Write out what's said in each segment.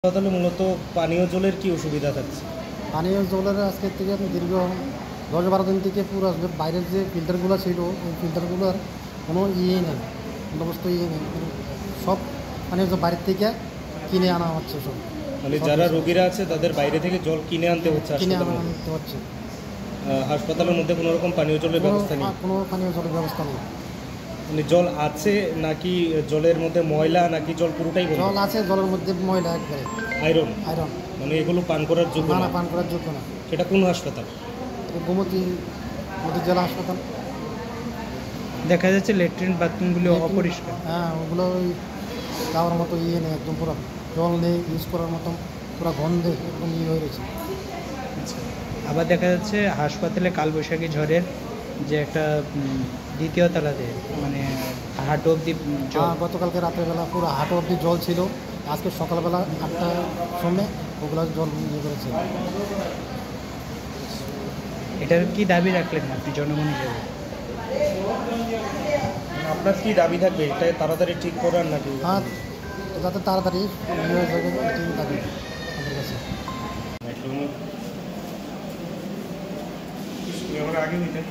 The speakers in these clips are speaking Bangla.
হাসপাতালে মূলত পানীয় জলের কি অসুবিধা থাকছে? পানীয় জলের আজকের থেকে দীর্ঘ 10-12 দিন থেকে পুরো বাইরের যে ফিল্টারগুলো ছিল ওই ফিল্টারগুলোর কোনো নেই, বন্দোবস্ত নেই। সব পানীয় জল বাইরের থেকে কিনে আনা হচ্ছে সব। মানে যারা রোগীরা আছে তাদের বাইরে থেকে জল কিনে আনতে হচ্ছে কিনে হাসপাতালে? আনতে হচ্ছে। হাসপাতালের মধ্যে কোনো রকম পানীয় জলের ব্যবস্থা নেই? কোনো পানীয় জলের ব্যবস্থা নেই। মানে জল আছে নাকি জলের মধ্যে ময়লা, নাকি জল পুরোটাই বন্ধ? জল আছে, জলের মধ্যে ময়লা একবারে আয়রন। আয়রন। মানে এগুলো পান করার যোগ্য না? পান করার যোগ্য না। সেটা কোন হাসপাতাল? গোমতী জেলা হাসপাতাল। দেখা যাচ্ছে ল্যাট্রিন বাথরুমগুলো অপরিষ্কার। হ্যাঁ, ওগুলো ওই যাওয়ার মতো নেই, একদম পুরো জল নেই ইউজ করার মতো, পুরো গন্ধে একদম হয়ে রয়েছে। আবার দেখা যাচ্ছে হাসপাতালে কালবৈশাখী ঝড়ের যে একটা দ্বিতীয় তলাতে মানে হাঁটু অব্দি জল। গতকালকে রাত্রেবেলা পুরো হাঁটু অব্দি জল ছিল। আজকে সকালবেলা 8টার সময় ওগুলো জল করেছে। এটার কি দাবি রাখলেন আপনি জনগণ হিসেবে? আপনার কি দাবি থাকবে এটা তাড়াতাড়ি ঠিক করার নাকি? হ্যাঁ, যাতে তাড়াতাড়ি হয়ে যাবে এটাই দাবি আমাদের কাছে। আগে হইতেন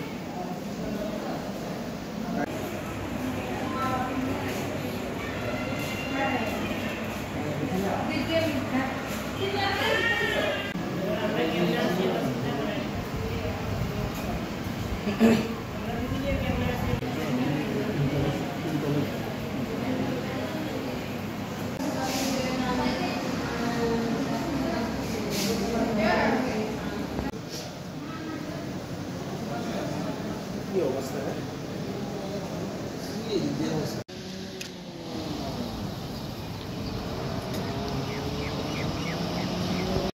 Thank you.